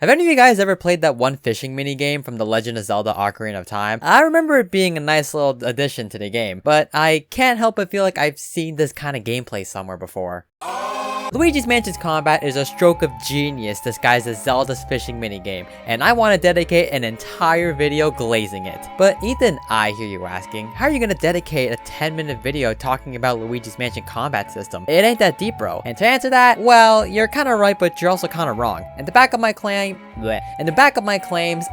Have any of you guys ever played that one fishing minigame from The Legend of Zelda Ocarina of Time? I remember it being a nice little addition to the game, but I can't help but feel like I've seen this kind of gameplay somewhere before. Luigi's Mansion's combat is a stroke of genius disguised as Zelda's fishing minigame, and I want to dedicate an entire video glazing it. But Ethan, I hear you asking, how are you going to dedicate a 10-minute video talking about Luigi's Mansion combat system? It ain't that deep, bro. And to answer that, well, you're kind of right, but you're also kind of wrong. In the back of my claims,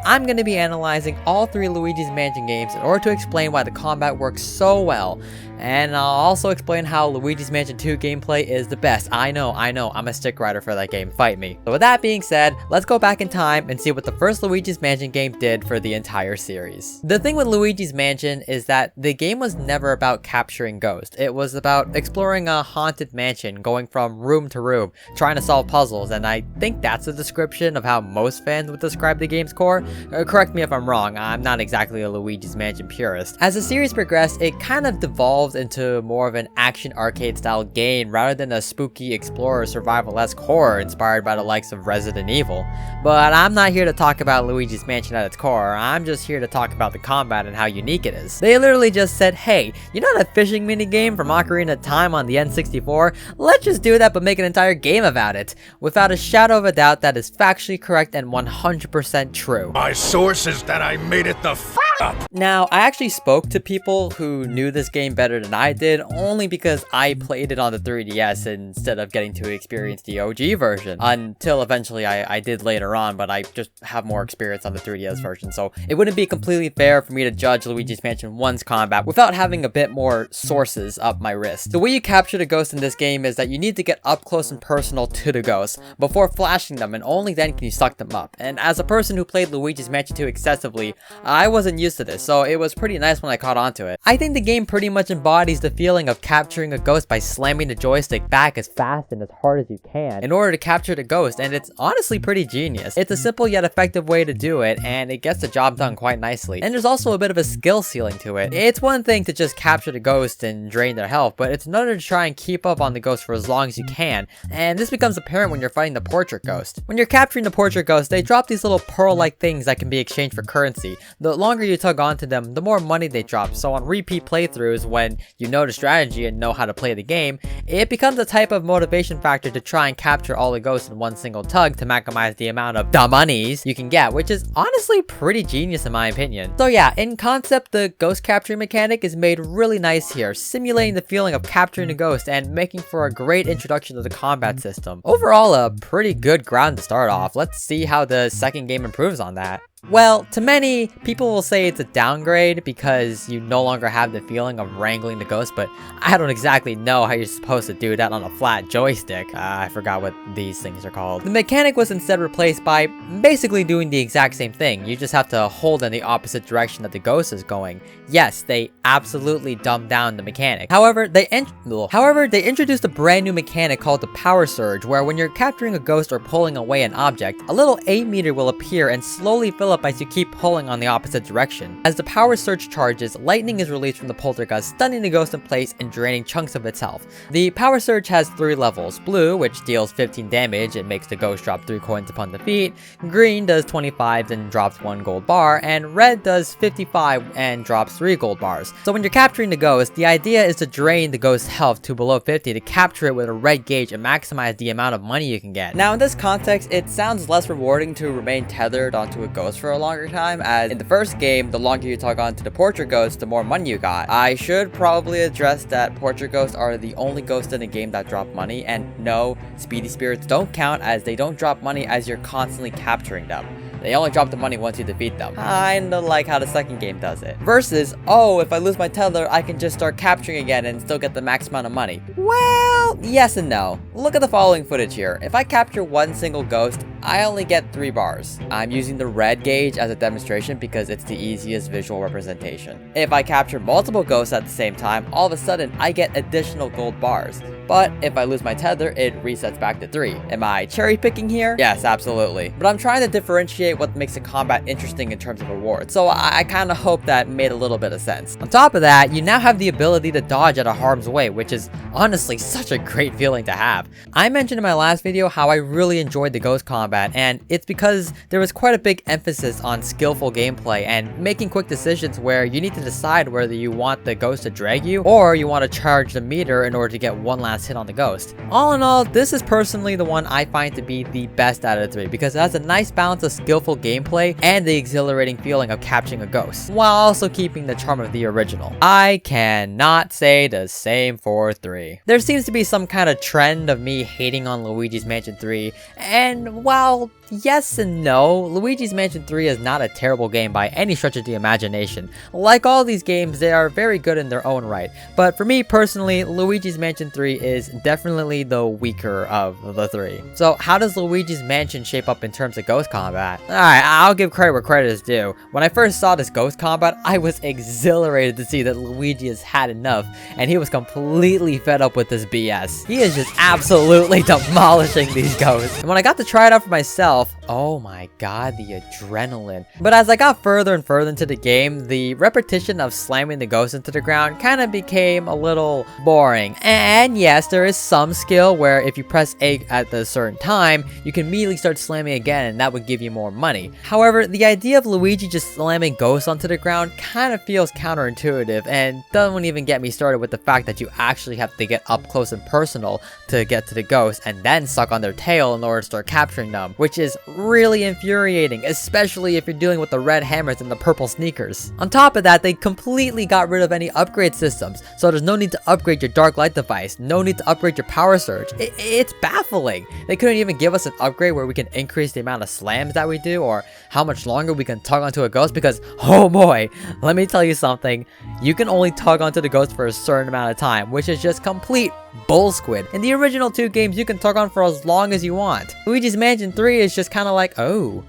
I'm going to be analyzing all 3 Luigi's Mansion games in order to explain why the combat works so well. And I'll also explain how Luigi's Mansion 2 gameplay is the best. I know, I'm a stick rider for that game, fight me. So with that being said, let's go back in time and see what the first Luigi's Mansion game did for the entire series. The thing with Luigi's Mansion is that the game was never about capturing ghosts. It was about exploring a haunted mansion, going from room to room, trying to solve puzzles, and I think that's a description of how most fans would describe the game's core. Correct me if I'm wrong, I'm not exactly a Luigi's Mansion purist. As the series progressed, it kind of devolved into more of an action arcade style game rather than a spooky explorer survival-esque horror inspired by the likes of Resident Evil. But I'm not here to talk about Luigi's Mansion at its core, I'm just here to talk about the combat and how unique it is. They literally just said, hey, you know that fishing minigame from Ocarina of Time on the N64? Let's just do that but make an entire game about it. Without a shadow of a doubt, that is factually correct and 100% true. My source is that I made it the f up. Now, I actually spoke to people who knew this game better than I did, only because I played it on the 3DS instead of getting to experience the OG version, until eventually I did later on, but I just have more experience on the 3DS version, so it wouldn't be completely fair for me to judge Luigi's Mansion 1's combat without having a bit more sources up my wrist. The way you capture the ghost in this game is that you need to get up close and personal to the ghosts before flashing them, and only then can you suck them up. And as a person who played Luigi's Mansion 2 excessively, I wasn't used to this, so it was pretty nice when I caught on to it. I think the game pretty much embodies the feeling of capturing a ghost by slamming the joystick back as fast and as hard as you can in order to capture the ghost, and it's honestly pretty genius. It's a simple yet effective way to do it, and it gets the job done quite nicely. And there's also a bit of a skill ceiling to it. It's one thing to just capture the ghost and drain their health, but it's another to try and keep up on the ghost for as long as you can, and this becomes apparent when you're fighting the portrait ghost. When you're capturing the portrait ghost, they drop these little pearl-like things that can be exchanged for currency. The longer you tug onto them, the more money they drop, so on repeat playthroughs, when you know the strategy and know how to play the game, it becomes a type of motivation factor to try and capture all the ghosts in one single tug to maximize the amount of the monies you can get, which is honestly pretty genius in my opinion. So yeah, in concept, the ghost capturing mechanic is made really nice here, simulating the feeling of capturing a ghost and making for a great introduction to the combat system. Overall, a pretty good ground to start off. Let's see how the second game improves on that. Well, to many, people will say it's a downgrade because you no longer have the feeling of wrangling the ghost, but I don't exactly know how you're supposed to do that on a flat joystick. I forgot what these things are called. The mechanic was instead replaced by basically doing the exact same thing. You just have to hold in the opposite direction that the ghost is going. Yes, they absolutely dumbed down the mechanic. However, they introduced a brand new mechanic called the power surge, where when you're capturing a ghost or pulling away an object, a little aim meter will appear and slowly fill up as you keep pulling on the opposite direction. As the power surge charges, lightning is released from the poltergust, stunning the ghost in place and draining chunks of its health. The power surge has 3 levels: blue, which deals 15 damage and makes the ghost drop 3 coins upon defeat; green does 25 and drops 1 gold bar; and red does 55 and drops 3 gold bars. So when you're capturing the ghost, the idea is to drain the ghost's health to below 50 to capture it with a red gauge and maximize the amount of money you can get. Now in this context, it sounds less rewarding to remain tethered onto a ghost for a longer time, as in the first game, the longer you tug onto the portrait ghost, the more money you got. I should probably address that portrait ghosts are the only ghosts in the game that drop money, and no, speedy spirits don't count, as they don't drop money as you're constantly capturing them. They only drop the money once you defeat them. Kinda like how the second game does it. Versus, oh, if I lose my tether, I can just start capturing again and still get the max amount of money. Well, yes and no. Look at the following footage here. If I capture one single ghost, I only get 3 bars. I'm using the red gauge as a demonstration because it's the easiest visual representation. If I capture multiple ghosts at the same time, all of a sudden I get additional gold bars. But if I lose my tether, it resets back to 3. Am I cherry picking here? Yes, absolutely. But I'm trying to differentiate what makes the combat interesting in terms of rewards, so I kinda hope that made a little bit of sense. On top of that, you now have the ability to dodge out of harm's way, which is honestly such a great feeling to have. I mentioned in my last video how I really enjoyed the ghost combat combat, and it's because there was quite a big emphasis on skillful gameplay and making quick decisions where you need to decide whether you want the ghost to drag you or you want to charge the meter in order to get one last hit on the ghost. All in all, this is personally the one I find to be the best out of the three because it has a nice balance of skillful gameplay and the exhilarating feeling of capturing a ghost, while also keeping the charm of the original. I cannot say the same for 3. There seems to be some kind of trend of me hating on Luigi's Mansion 3, and while yes and no, Luigi's Mansion 3 is not a terrible game by any stretch of the imagination. Like all these games, they are very good in their own right, but for me personally, Luigi's Mansion 3 is definitely the weaker of the 3. So how does Luigi's Mansion shape up in terms of ghost combat? Alright, I'll give credit where credit is due. When I first saw this ghost combat, I was exhilarated to see that Luigi has had enough, and he was completely fed up with this BS. He is just absolutely demolishing these ghosts. And when I got to try it out for myself, oh my god, the adrenaline. But as I got further and further into the game, the repetition of slamming the ghost into the ground kind of became a little boring. And yes, there is some skill where if you press A at a certain time, you can immediately start slamming again and that would give you more money. However, the idea of Luigi just slamming ghosts onto the ground kind of feels counterintuitive, and doesn't even get me started with the fact that you actually have to get up close and personal to get to the ghost and then suck on their tail in order to start capturing them, which is really infuriating, especially if you're dealing with the red hammers and the purple sneakers. On top of that, they completely got rid of any upgrade systems, so there's no need to upgrade your dark light device, no need to upgrade your power surge. It's baffling. They couldn't even give us an upgrade where we can increase the amount of slams that we do or how much longer we can tug onto a ghost, because oh boy, let me tell you something, you can only tug onto the ghost for a certain amount of time, which is just complete bullsquid. In the original 2 games, you can tug on for as long as you want. Luigi's Mansion 3 is just kind of like, oh,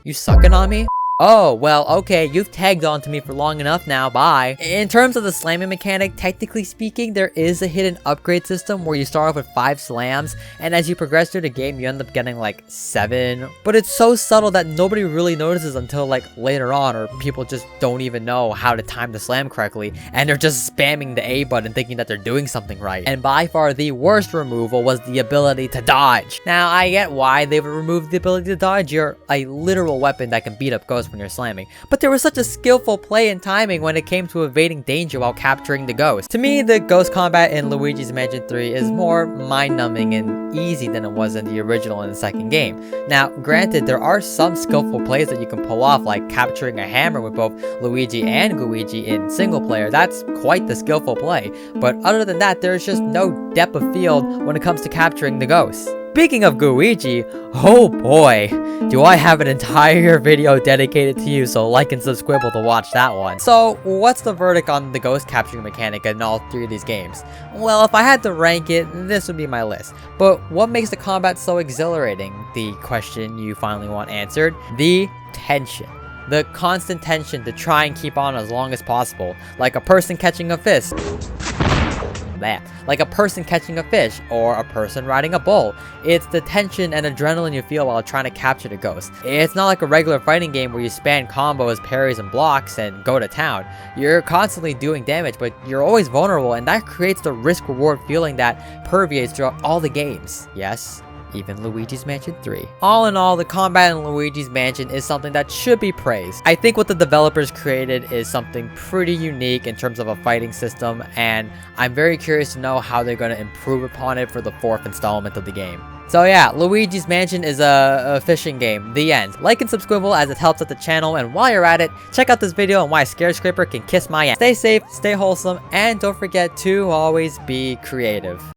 you sucking on me? Oh, well, okay, you've tagged on to me for long enough now, bye. In terms of the slamming mechanic, technically speaking, there is a hidden upgrade system where you start off with 5 slams, and as you progress through the game, you end up getting like 7. But it's so subtle that nobody really notices until like later on, or people just don't even know how to time the slam correctly, and they're just spamming the A button thinking that they're doing something right. And by far the worst removal was the ability to dodge. Now, I get why they would remove the ability to dodge. You're a literal weapon that can beat up ghosts when you're slamming, but there was such a skillful play and timing when it came to evading danger while capturing the ghost. To me, the ghost combat in Luigi's Mansion 3 is more mind-numbing and easy than it was in the original and the second game. Now, granted, there are some skillful plays that you can pull off, like capturing a hammer with both Luigi and Luigi in single player. That's quite the skillful play, but other than that, there's just no depth of field when it comes to capturing the ghosts. Speaking of Luigi, oh boy, do I have an entire video dedicated to you, so like and subscribe to watch that one. So, what's the verdict on the ghost capturing mechanic in all 3 of these games? Well, if I had to rank it, this would be my list. But what makes the combat so exhilarating? The question you finally want answered. The tension. The constant tension to try and keep on as long as possible, like a person catching a fish. Like a person catching a fish or a person riding a bull. It's the tension and adrenaline you feel while trying to capture the ghost. It's not like a regular fighting game where you spam combos, parries, and blocks and go to town. You're constantly doing damage, but you're always vulnerable, and that creates the risk-reward feeling that permeates throughout all the games. Yes, even Luigi's Mansion 3. All in all, the combat in Luigi's Mansion is something that should be praised. I think what the developers created is something pretty unique in terms of a fighting system, and I'm very curious to know how they're going to improve upon it for the 4th installment of the game. So yeah, Luigi's Mansion is a fishing game. The end. Like and subscribe as it helps out the channel, and while you're at it, check out this video on why a Scare Scraper can kiss my ass. Stay safe, stay wholesome, and don't forget to always be creative.